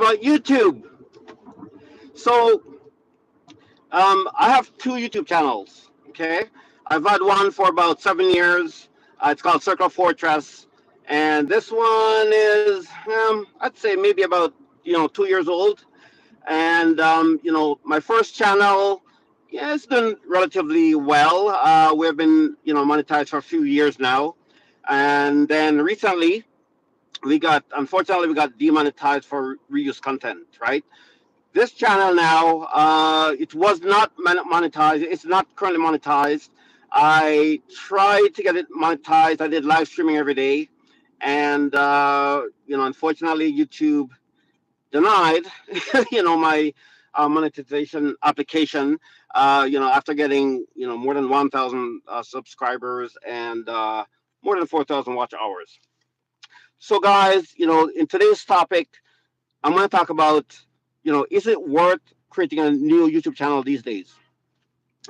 about YouTube. So I have two YouTube channels. Okay, I've had one for about 7 years. It's called Circle Fortress, and this one is I'd say maybe about 2 years old. And my first channel, yeah, it's done relatively well. We've been monetized for a few years now, and then recently unfortunately we got demonetized for reuse content, right? This channel now, it was not monetized. It's not currently monetized. I tried to get it monetized. I did live streaming every day, and unfortunately, YouTube denied, my monetization application. After getting more than 1,000 subscribers and more than 4,000 watch hours. So, guys, in today's topic, I'm going to talk about, is it worth creating a new YouTube channel these days?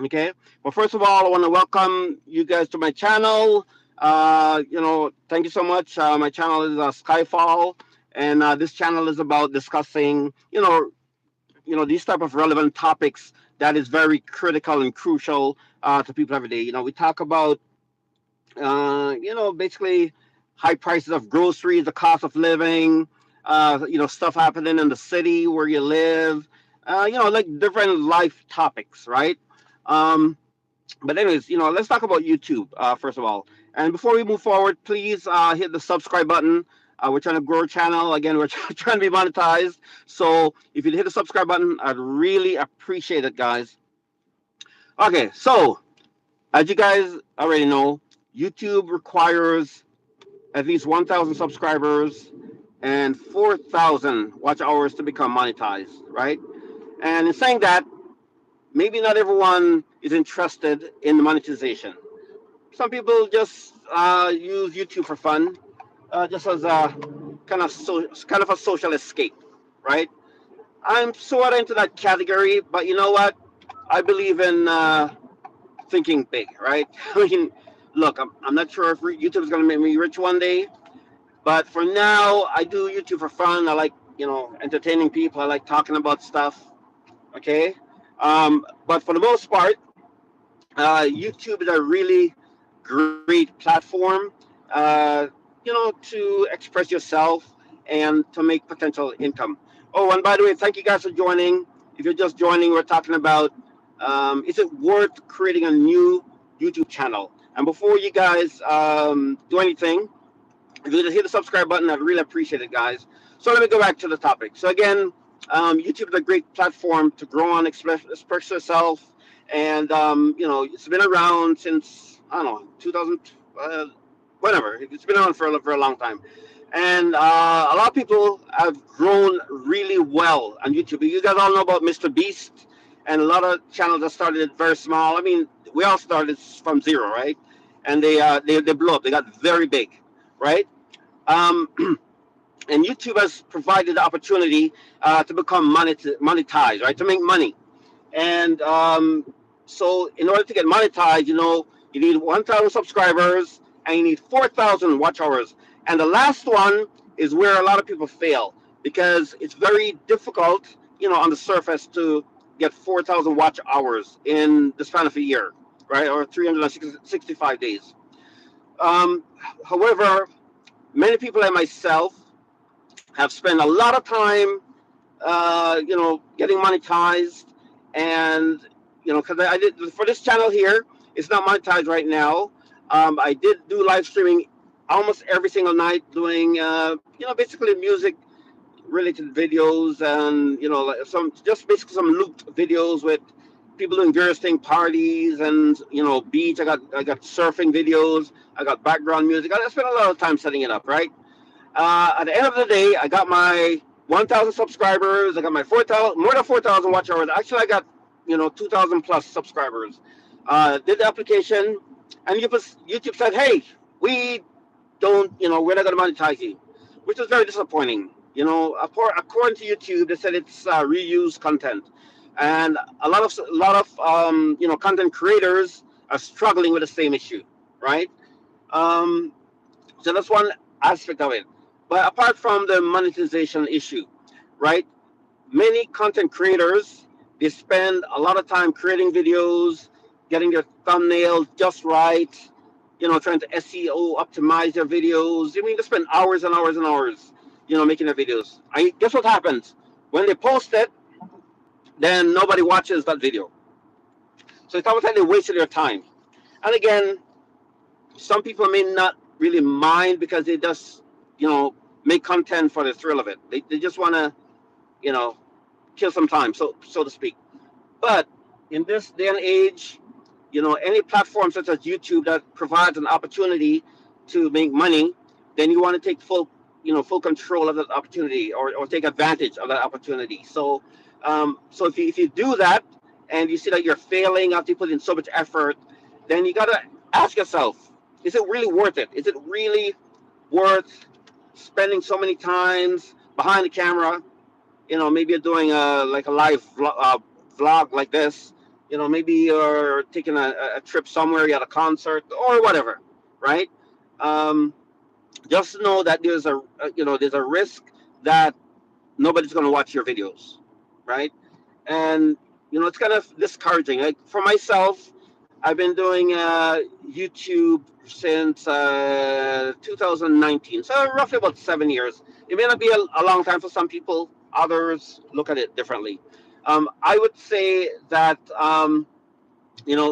Okay. Well, first of all, I want to welcome you guys to my channel. Thank you so much. My channel is Skyfall, and this channel is about discussing, these type of relevant topics that is very critical and crucial to people every day. We talk about, basically high prices of groceries, the cost of living, stuff happening in the city where you live, like different life topics, right? Um, but anyways, let's talk about YouTube first of all. And before we move forward, please hit the subscribe button. We're trying to grow our channel. Again, we're trying to be monetized. So if you hit the subscribe button, I'd really appreciate it, guys. Okay, so as you guys already know, YouTube requires at least 1,000 subscribers and 4,000 watch hours to become monetized, right? And in saying that, maybe not everyone is interested in monetization. Some people just use YouTube for fun, just as a kind of a social escape, right? I'm sort of into that category, but you know what? I believe in thinking big, right? I mean, look, I'm not sure if YouTube is going to make me rich one day, but for now, I do YouTube for fun. I like, entertaining people. I like talking about stuff. Okay. But for the most part, YouTube is a really great platform, uh, to express yourself and to make potential income. Oh, and by the way, thank you guys for joining. If you're just joining, we're talking about, is it worth creating a new YouTube channel? And before you guys do anything, if you just hit the subscribe button, I'd really appreciate it, guys. So let me go back to the topic. So again, YouTube is a great platform to grow on, express yourself, and it's been around since I don't know 2000, whatever. It's been around for a long time, and a lot of people have grown really well on YouTube. You guys all know about Mr. Beast, and a lot of channels that started very small. I mean, we all started from zero, right? And they blew up. They got very big, right? Um, and YouTube has provided the opportunity to become monetized, right? To make money. And so, in order to get monetized, you need 1,000 subscribers and you need 4,000 watch hours. And the last one is where a lot of people fail because it's very difficult, on the surface to get 4,000 watch hours in the span of a year, right? Or 365 days. Um, However, many people like myself have spent a lot of time, getting monetized, and because I did for this channel here, it's not monetized right now. I did do live streaming almost every single night, doing basically music related videos, and like some just basically some looped videos with people doing various thing, parties and beach. I got surfing videos. I got background music. I spent a lot of time setting it up, right? At the end of the day, I got my 1,000 subscribers. I got my 4,000, more than 4,000 watch hours. Actually, I got 2,000 plus subscribers. Did the application, and YouTube said, "Hey, we don't, we're not going to monetize you," which is very disappointing. According to YouTube, they said it's reused content, and a lot of content creators are struggling with the same issue, right? Um, so that's one aspect of it. But apart from the monetization issue, right? Many content creators, they spend a lot of time creating videos, getting their thumbnails just right, trying to SEO optimize their videos. I mean, they spend hours and hours and hours, making their videos. Guess what happens when they post it? Then nobody watches that video. So it's almost like they wasted their time. And again, some people may not really mind because they just, make content for the thrill of it. They just want to, you know, kill some time, so to speak. But in this day and age, any platform such as YouTube that provides an opportunity to make money, then you want to take full control of that opportunity, or take advantage of that opportunity. So if you do that and you see that you're failing after you put in so much effort, then you gotta ask yourself, is it really worth it? Is it really worth spending so many times behind the camera? Maybe you're doing like a live vlog like this. Maybe you're taking a trip somewhere, you're at a concert or whatever, right? Um, just know that there's a risk that nobody's going to watch your videos, right? And it's kind of discouraging. Like for myself, I've been doing YouTube since 2019, so roughly about 7 years. It may not be a long time for some people. Others look at it differently. I would say that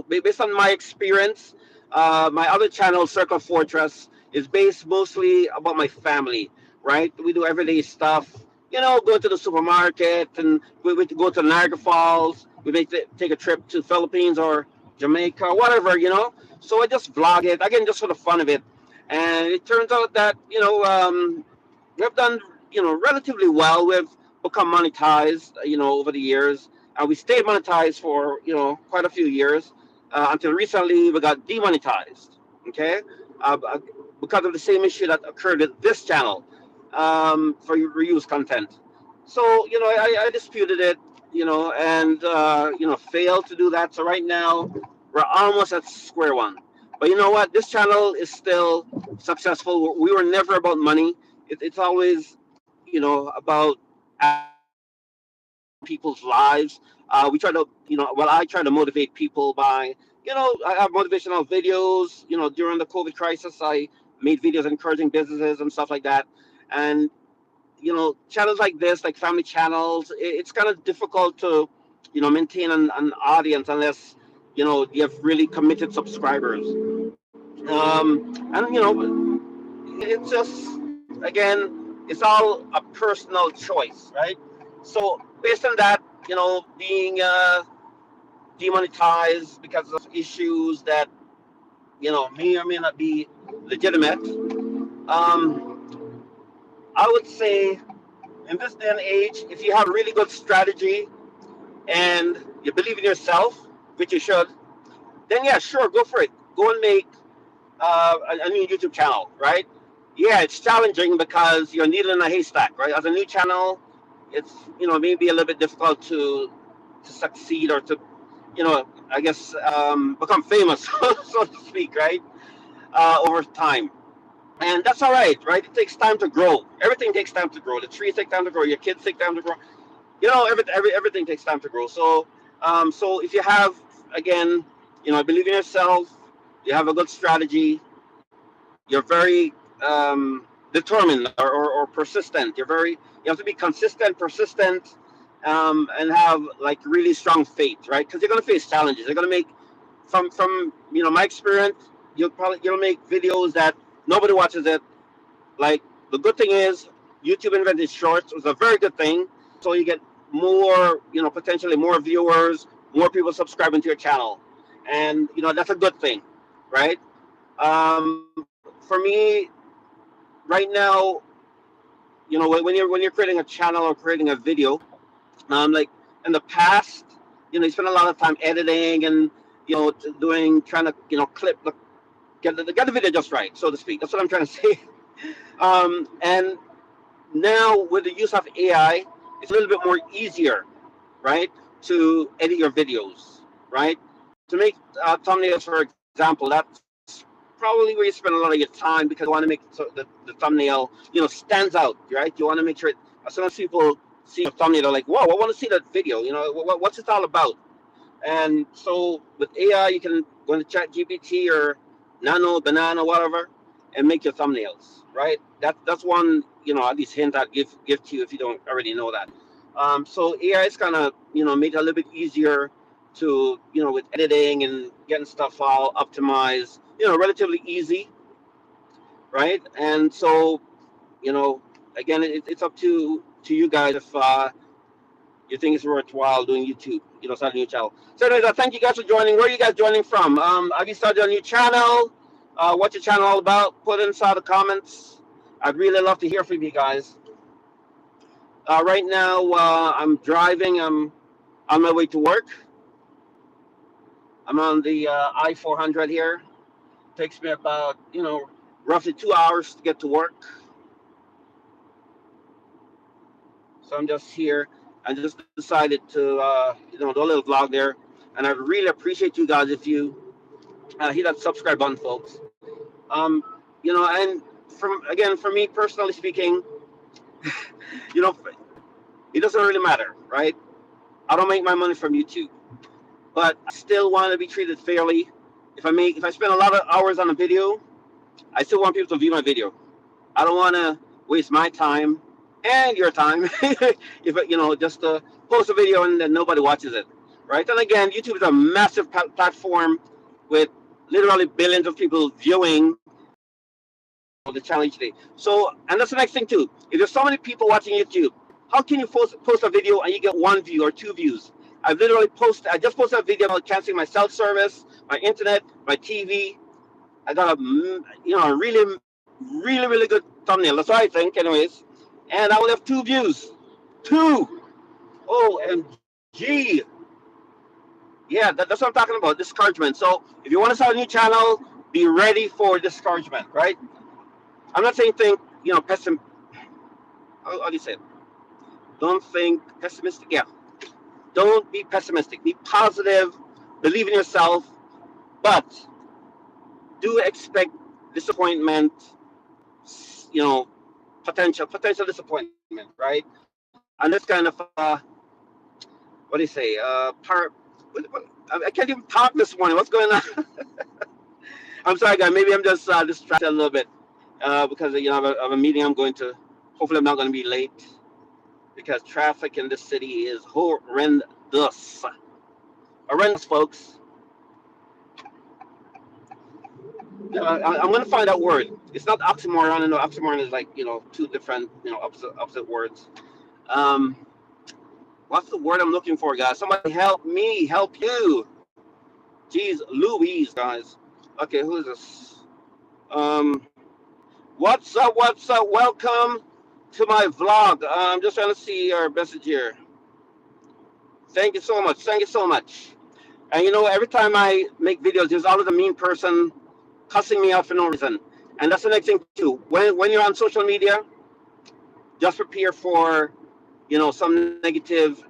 based on my experience, my other channel, Circle Fortress, is based mostly about my family, right? We do everyday stuff, go to the supermarket, and we go to Niagara Falls. We may take a trip to Philippines or Jamaica, whatever, So I just vlog it, again, just for the fun of it. And it turns out that, we've done, relatively well. We've become monetized, over the years. And we stayed monetized for, quite a few years, until recently we got demonetized, okay? Because of the same issue that occurred with this channel, for reuse content. So, I disputed it, and, failed to do that. So right now we're almost at square one. But you know what? This channel is still successful. We were never about money. It's always, about people's lives. We try to, I try to motivate people by, I have motivational videos. During the COVID crisis, I made videos encouraging businesses and stuff like that. And, channels like this, like family channels, it's kind of difficult to, maintain an audience unless, you have really committed subscribers. And, it's just, again, it's all a personal choice, right? So based on that, being demonetized because of issues that may or may not be legitimate, I would say in this day and age, if you have a really good strategy and you believe in yourself, which you should, then yeah, sure, go for it. Go and make a new YouTube channel, right? Yeah, it's challenging because you're needle in a haystack, right? As a new channel, it's maybe a little bit difficult to succeed, or to I guess become famous, so to speak, right? Over time, and that's all right, right? It takes time to grow. Everything takes time to grow. The trees take time to grow. Your kids take time to grow. Everything takes time to grow. So if you have, again, believe in yourself, you have a good strategy, you're very determined, or persistent. You have to be consistent, persistent, and have like really strong faith, right? Because you're gonna face challenges. You're gonna make, from my experience, you'll make videos that nobody watches it. Like, the good thing is YouTube invented shorts. It was a very good thing. So you get more, potentially more viewers, more people subscribing to your channel, and that's a good thing, right? For me, right now, when you're creating a channel or creating a video, like in the past, you spend a lot of time editing and trying to clip get the video just right, so to speak. That's what I'm trying to say. And now with the use of AI, it's a little bit more easier, right, to edit your videos, right? To make thumbnails, for example, that's probably where you spend a lot of your time, because you want to make it so that the thumbnail, stands out, right? You want to make sure as soon as people see a thumbnail, they're like, whoa, I want to see that video. You know, what's it all about? And so with AI, you can go into Chat GPT or Nano, Banana, whatever, and make your thumbnails, right? That's one, you know, at least hint I'd give to you if you don't already know that. So AI is kind of, you know, made it a little bit easier to, you know, with editing and getting stuff all optimized, you know, relatively easy, right? And so, you know, again, it's up to you guys if you think it's worthwhile doing YouTube, you know, starting a new channel. So anyways, thank you guys for joining. Where are you guys joining from? Have you started a new channel? What's your channel all about? Put it inside the comments. I'd really love to hear from you guys. Right now, I'm driving. I'm on my way to work. I'm on the I-400 here. Takes me about, you know, roughly 2 hours to get to work. So I'm just here. I just decided to, you know, do a little vlog there. And I really appreciate you guys if you hit that subscribe button, folks. You know, and for me personally speaking, you know, it doesn't really matter, right? I don't make my money from YouTube, but I still want to be treated fairly. If I spend a lot of hours on a video, I still want people to view my video. I don't want to waste my time and your time if you know, just to post a video and then nobody watches it, right? And again, YouTube is a massive platform with literally billions of people viewing the channel each day. So, and that's the next thing too. If there's so many people watching YouTube, how can you post a video and you get 1 view or 2 views? I just posted a video about canceling my cell service, my internet, my TV. I got a, you know, a really good thumbnail. That's what I think, anyways. And I will have 2 views. 2. OMG. Yeah, that's what I'm talking about. Discouragement. So if you want to start a new channel, be ready for discouragement, right? I'm not saying you know, how do you say it? Don't think pessimistic. Yeah. Don't be pessimistic. Be positive. Believe in yourself. But do expect disappointment, you know, potential disappointment, right? And this kind of, what do you say? I can't even talk this morning. What's going on? I'm sorry, guys. Maybe I'm just distracted a little bit because, you know, of a meeting I'm going to. Hopefully, I'm not going to be late because traffic in this city is horrendous. Horrendous, folks. I'm going to find that word. It's not oxymoron. I know oxymoron is like, you know, 2 different, you know, opposite words. What's the word I'm looking for, guys? Somebody help me, help you. Jeez Louise, guys. Okay, who is this? What's up? Welcome to my vlog. I'm just trying to see our message here. Thank you so much. And you know, every time I make videos, there's always a mean person cussing me out for no reason. And that's the next thing too. When you're on social media, just prepare for, you know, some negative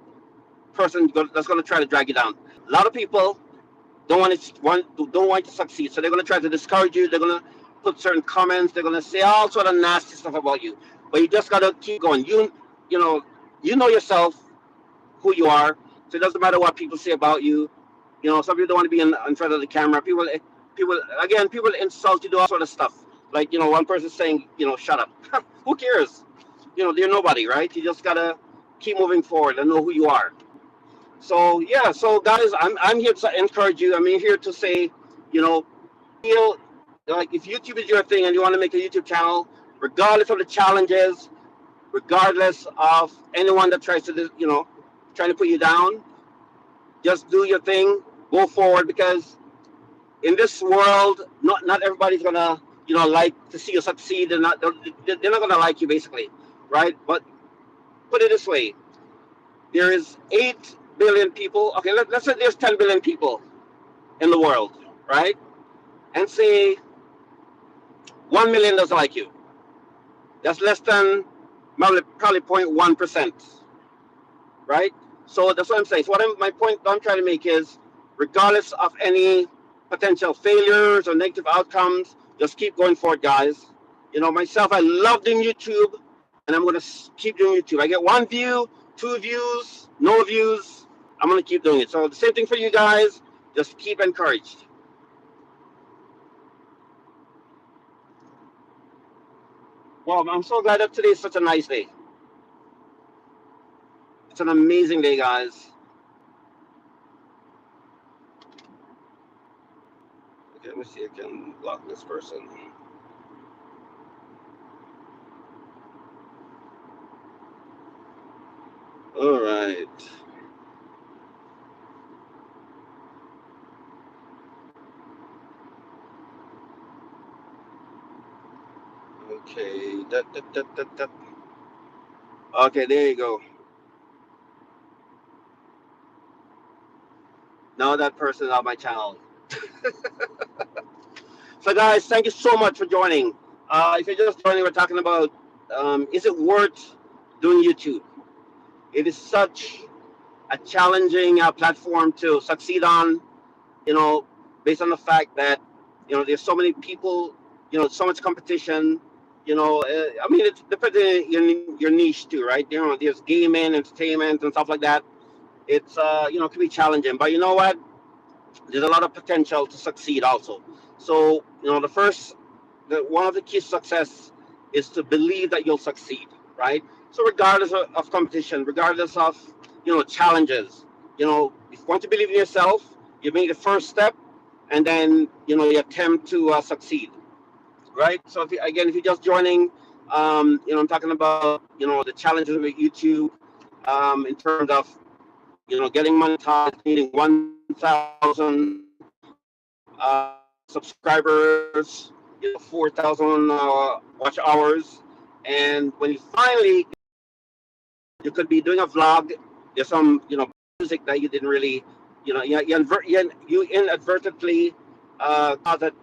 person that's going to try to drag you down. A lot of people don't want to succeed, so they're going to try to discourage you. They're going to put certain comments. They're going to say all sort of nasty stuff about you. But you just got to keep going. You know yourself, who you are. So it doesn't matter what people say about you. You know, some people don't want to be in front of the camera. People insult you, do all sort of stuff. Like, you know, one person saying, you know, shut up. Who cares? You know, they're nobody, right? You just gotta keep moving forward and know who you are. So yeah, so guys, I'm here to encourage you. I'm here to say, you know, feel like if YouTube is your thing and you want to make a YouTube channel, regardless of the challenges, regardless of anyone that tries to, you know, trying to put you down, just do your thing, go forward, because in this world, not everybody's gonna, you know, like to see you succeed. They're not gonna like you, basically, right? But put it this way: there is 8 billion people. Okay, let's say there's 10 billion people in the world, right? And say 1 million doesn't like you. That's less than probably 0.1%, right? So that's what I'm saying. So my point I'm trying to make is, regardless of any potential failures or negative outcomes, just keep going forward, guys. You know, myself, I love doing YouTube, and I'm going to keep doing YouTube. I get 1 view, 2 views, no views, I'm gonna keep doing it. So the same thing for you guys. Just keep encouraged. Well, I'm so glad that today is such a nice day. It's an amazing day, guys. Okay, let me see if I can block this person. All right. Okay. Okay, there you go. Now that person is on my channel. So, guys, thank you so much for joining. If you're just joining, we're talking about is it worth doing YouTube? It is such a challenging platform to succeed on, you know, based on the fact that, there's so many people, so much competition. I mean, it's depending on your niche too, right? There's gaming, entertainment, and stuff like that. It's, it can be challenging, but you know what? There's a lot of potential to succeed also. So, one of the keys to success is to believe that you'll succeed, right? So regardless of competition, regardless of, challenges, if you want to believe in yourself, you make the first step, and then, you attempt to succeed, right? So if you're just joining, I'm talking about, the challenges with YouTube, in terms of, getting monetized, needing 1,000 subscribers, 4,000 watch hours, and when you finally, you could be doing a vlog. There's some, music that you didn't really, you inadvertently caused that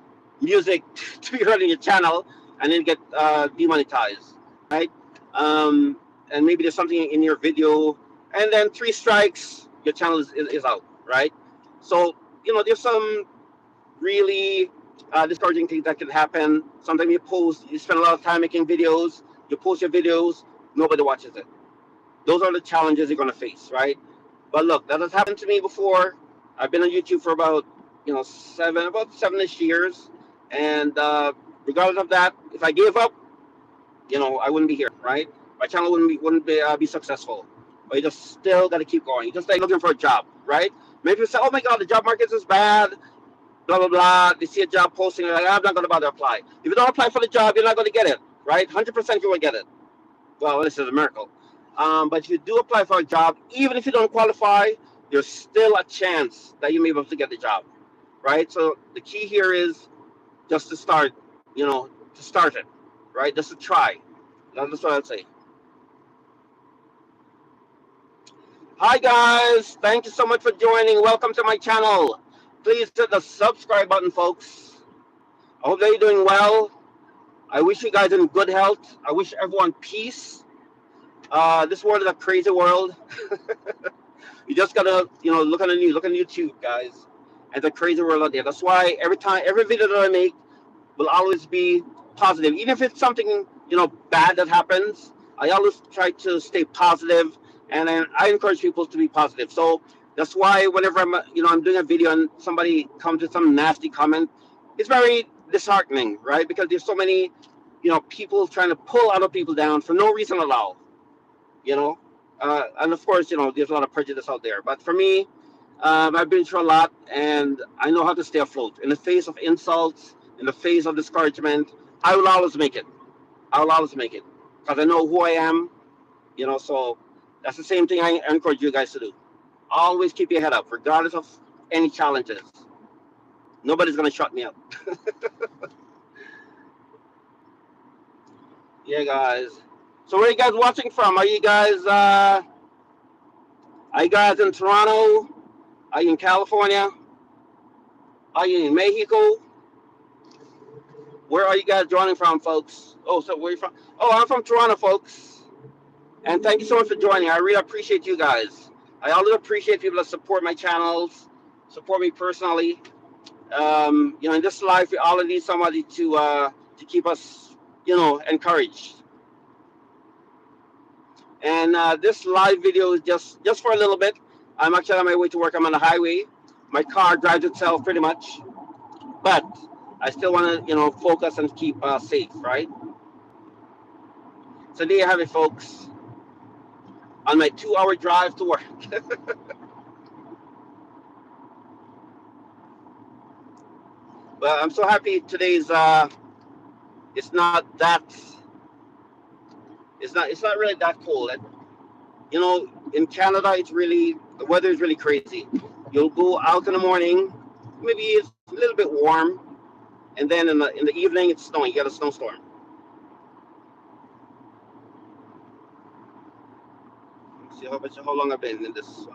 music to be heard in your channel, and then get demonetized, right? And maybe there's something in your video, and then 3 strikes, your channel is out, right? So, there's some really discouraging things that can happen. Sometimes you spend a lot of time making videos, you post your videos, nobody watches it. Those are the challenges you're going to face, right? But look, that has happened to me before. I've been on YouTube for about, about 7ish years, and regardless of that, if I gave up, I wouldn't be here, right? My channel wouldn't be successful. But you just still got to keep going. You just like looking for a job, right? Maybe you say, "Oh my God, the job market is bad." Blah blah blah. They see a job posting, they're like, "I'm not going to bother apply." If you don't apply for the job, you're not going to get it, right? 100% you will get it. Well, this is a miracle. But if you do apply for a job, even if you don't qualify, there's still a chance that you may be able to get the job, right? So the key here is just to start, to start it, right? Just to try. That's what I'd say. Hi guys, thank you so much for joining. Welcome to my channel. Please hit the subscribe button, folks. I hope that you're doing well. I wish you guys in good health. I wish everyone peace. This world is a crazy world. You just gotta, look on the news, look on YouTube, guys. And the crazy world out there. That's why every video that I make will always be positive. Even if it's something, bad that happens, I always try to stay positive, and then I encourage people to be positive. So that's why whenever I'm doing a video and somebody comes with some nasty comment, it's very disheartening, right? Because there's so many, people trying to pull other people down for no reason at all, you know. And of course, there's a lot of prejudice out there. But for me, I've been through a lot, and I know how to stay afloat in the face of insults, in the face of discouragement. I will always make it. I will always make it because I know who I am. So that's the same thing I encourage you guys to do. Always keep your head up, regardless of any challenges. Nobody's gonna shut me up. Yeah, guys. So where are you guys watching from? Are you guys in Toronto? Are you in California? Are you in Mexico? Where are you guys joining from, folks? Oh, so where are you from? Oh, I'm from Toronto, folks. And thank you so much for joining. I really appreciate you guys. I always appreciate people that support my channels, support me personally. In this life, we all need somebody to keep us, encouraged. And this live video is just for a little bit. I'm actually on my way to work. I'm on the highway. My car drives itself pretty much, but I still want to, focus and keep safe, right? So there you have it, folks. On my 2-hour drive to work. But I'm so happy today's. It's not that. It's not really that cold. In Canada, it's really the weather is really crazy. You'll go out in the morning, maybe it's a little bit warm, and then in the evening it's snowing. You got a snowstorm. Let's see how long I've been in this.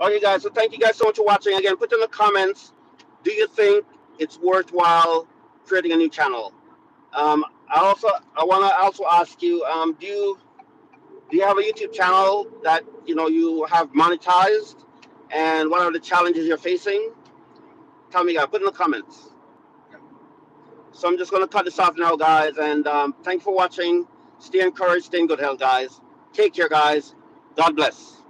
Okay, guys. So thank you guys so much for watching. Again, put in the comments. Do you think it's worthwhile creating a new channel? I want to also ask you. Do you have a YouTube channel that you have monetized, and what are the challenges you're facing? Tell me, guys. Put in the comments. So I'm just going to cut this off now, guys. And thanks for watching. Stay encouraged. Stay in good health, guys. Take care, guys. God bless.